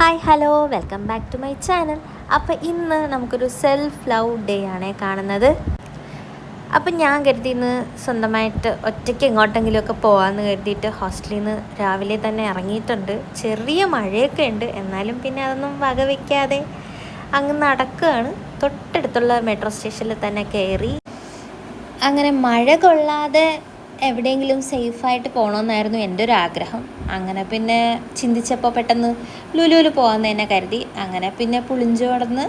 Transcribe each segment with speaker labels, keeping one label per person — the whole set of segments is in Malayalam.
Speaker 1: Hi hello welcome back to my channel. അപ്പോൾ ഇന്ന് നമുക്കൊരു സെൽഫ് ലവ് ഡേ ആണ് കാണുന്നത്. അപ്പം ഞാൻ കരുതി ഇന്ന് സ്വന്തമായിട്ട് ഒറ്റയ്ക്ക് എങ്ങോട്ടെങ്കിലുമൊക്കെ പോകാമെന്ന് കരുതിയിട്ട് ഹോസ്റ്റലിൽ നിന്ന് രാവിലെ തന്നെ ഇറങ്ങിയിട്ടുണ്ട്. ചെറിയ മഴയൊക്കെ ഉണ്ട്, എന്നാലും പിന്നെ അതൊന്നും വകവയ്ക്കാതെ അങ്ങ് നടക്കുകയാണ്. തൊട്ടടുത്തുള്ള മെട്രോ സ്റ്റേഷനിൽ തന്നെ കയറി അങ്ങനെ മഴ കൊള്ളാതെ എവിടെയെങ്കിലും സേഫായിട്ട് പോകണമെന്നായിരുന്നു എൻ്റെ ഒരു ആഗ്രഹം. അങ്ങനെ പിന്നെ ചിന്തിച്ചപ്പോൾ പെട്ടെന്ന് ലുലുവിൽ പോകാമെന്ന് തന്നെ കരുതി. അങ്ങനെ പിന്നെ പുളിഞ്ചോടന്ന്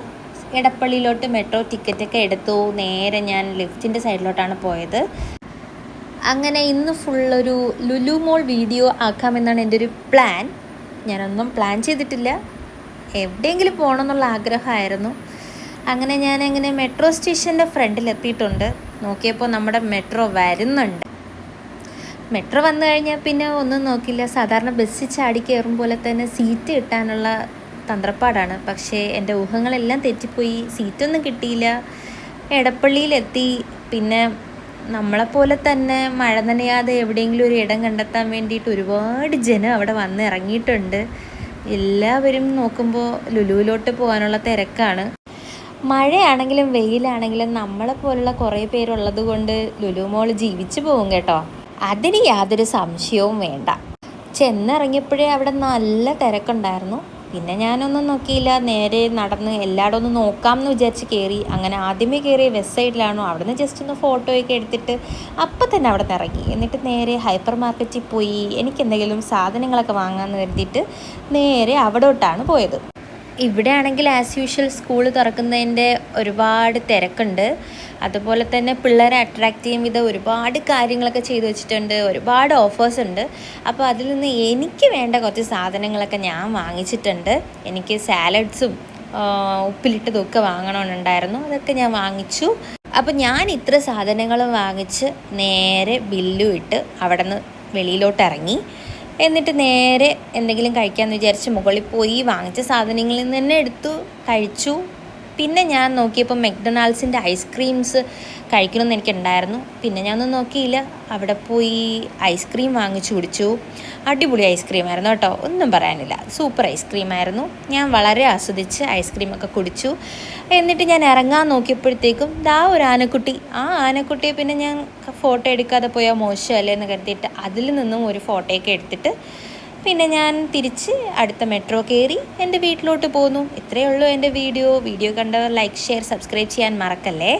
Speaker 1: എടപ്പള്ളിയിലോട്ട് മെട്രോ ടിക്കറ്റൊക്കെ എടുത്തു. നേരെ ഞാൻ ലെഫ്റ്റിൻ്റെ സൈഡിലോട്ടാണ് പോയത്. അങ്ങനെ ഇന്ന് ഫുള്ളൊരു ലുലു മോൾ വീഡിയോ ആക്കാമെന്നാണ് എൻ്റെ ഒരു പ്ലാൻ. ഞാനൊന്നും പ്ലാൻ ചെയ്തിട്ടില്ല, എവിടെയെങ്കിലും പോകണമെന്നുള്ള ആഗ്രഹമായിരുന്നു. അങ്ങനെ ഞാനങ്ങനെ മെട്രോ സ്റ്റേഷൻ്റെ ഫ്രണ്ടിലെത്തിയിട്ടുണ്ട്. നോക്കിയപ്പോൾ നമ്മുടെ മെട്രോ വരുന്നുണ്ട്. മെട്രോ വന്നു കഴിഞ്ഞാൽ പിന്നെ ഒന്നും നോക്കില്ല, സാധാരണ ബസ്സിൽ ചാടി കയറും പോലെ തന്നെ സീറ്റ് കിട്ടാനുള്ള തന്ത്രപ്പാടാണ്. പക്ഷേ എൻ്റെ ഊഹങ്ങളെല്ലാം തെറ്റിപ്പോയി, സീറ്റൊന്നും കിട്ടിയില്ല. എടപ്പള്ളിയിലെത്തി. പിന്നെ നമ്മളെപ്പോലെ തന്നെ മഴ നനയാതെ എവിടെയെങ്കിലും ഒരു ഇടം കണ്ടെത്താൻ വേണ്ടിയിട്ട് ഒരുപാട് ജനം അവിടെ വന്ന് ഇറങ്ങിയിട്ടുണ്ട്. എല്ലാവരും നോക്കുമ്പോൾ ലുലുവിലോട്ട് പോകാനുള്ള തിരക്കാണ്. മഴയാണെങ്കിലും വെയിലാണെങ്കിലും നമ്മളെപ്പോലുള്ള കുറേ പേരുള്ളത് കൊണ്ട് ലുലു മോൾ ജീവിച്ചു പോകും കേട്ടോ, അതിന് യാതൊരു സംശയവും വേണ്ട. ചെന്നിറങ്ങിയപ്പോഴേ അവിടെ നല്ല തിരക്കുണ്ടായിരുന്നു. പിന്നെ ഞാനൊന്നും നോക്കിയില്ല, നേരെ നടന്ന് എല്ലായിടും ഒന്ന് നോക്കാമെന്ന് വിചാരിച്ച് കയറി. അങ്ങനെ ആദ്യമേ കയറിയ വെസ്റ്റ് സൈഡിലാണോ, അവിടെ നിന്ന് ജസ്റ്റ് ഒന്ന് ഫോട്ടോയൊക്കെ എടുത്തിട്ട് അപ്പം തന്നെ അവിടെ നിന്ന് ഇറങ്ങി. എന്നിട്ട് നേരെ ഹൈപ്പർ മാർക്കറ്റിൽ പോയി എനിക്ക് എന്തെങ്കിലും സാധനങ്ങളൊക്കെ വാങ്ങാമെന്ന് കരുതിയിട്ട് നേരെ അവിടോട്ടാണ് പോയത്. ഇവിടെ ആണെങ്കിൽ ആസ് യൂഷ്വൽ സ്കൂൾ തുറക്കുന്നതിൻ്റെ ഒരുപാട് തിരക്കുണ്ട്. അതുപോലെ തന്നെ പിള്ളേരെ അട്രാക്റ്റ് ചെയ്യും വിധം ഒരുപാട് കാര്യങ്ങളൊക്കെ ചെയ്തു വെച്ചിട്ടുണ്ട്, ഒരുപാട് ഓഫേഴ്സ് ഉണ്ട്. അപ്പോൾ അതിൽ നിന്ന് എനിക്ക് വേണ്ട കുറച്ച് സാധനങ്ങളൊക്കെ ഞാൻ വാങ്ങിച്ചിട്ടുണ്ട്. എനിക്ക് സാലഡ്സും ഉപ്പിലിട്ടതൊക്കെ വാങ്ങണമെന്നുണ്ടായിരുന്നു, അതൊക്കെ ഞാൻ വാങ്ങിച്ചു. അപ്പോൾ ഞാൻ ഇത്ര സാധനങ്ങളും വാങ്ങിച്ച് നേരെ ബില്ലും ഇട്ട് അവിടെ നിന്ന് വെളിയിലോട്ട് ഇറങ്ങി. എന്നിട്ട് നേരെ എന്തെങ്കിലും കഴിക്കാമെന്ന് വിചാരിച്ച് മുകളിൽ പോയി വാങ്ങിച്ച സാധനങ്ങളിൽ നിന്ന് തന്നെ എടുത്തു കഴിച്ചു. പിന്നെ ഞാൻ നോക്കിയപ്പോൾ മെക്ഡൊണാൾഡ്സിൻ്റെ ഐസ്ക്രീംസ് കഴിക്കണമെന്ന് എനിക്കുണ്ടായിരുന്നു. പിന്നെ ഞാനൊന്നും നോക്കിയില്ല, അവിടെ പോയി ഐസ്ക്രീം വാങ്ങിച്ചു കുടിച്ചു. അടിപൊളി ഐസ്ക്രീമായിരുന്നു കേട്ടോ, ഒന്നും പറയാനില്ല, സൂപ്പർ ഐസ്ക്രീമായിരുന്നു. ഞാൻ വളരെ ആസ്വദിച്ച് ഐസ്ക്രീമൊക്കെ കുടിച്ചു. എന്നിട്ട് ഞാൻ ഇറങ്ങാൻ നോക്കിയപ്പോഴത്തേക്കും ദാ ഒരു ആനക്കുട്ടി. ആ ആനക്കുട്ടിയെ പിന്നെ ഞാൻ ഫോട്ടോ എടുക്കാതെ പോയാൽ മോശമല്ലേ എന്ന് കരുതിയിട്ട് അതിൽ നിന്നും ഒരു ഫോട്ടോയൊക്കെ എടുത്തിട്ട് പിന്നെ ഞാൻ തിരിച്ച് അടുത്ത മെട്രോ കയറി എൻ്റെ വീട്ടിലോട്ട് പോന്നു. ഇത്രയേ ഉള്ളൂ എൻ്റെ വീഡിയോ. കണ്ടവർ ലൈക്ക്, ഷെയർ, സബ്സ്ക്രൈബ് ചെയ്യാൻ മറക്കല്ലേ.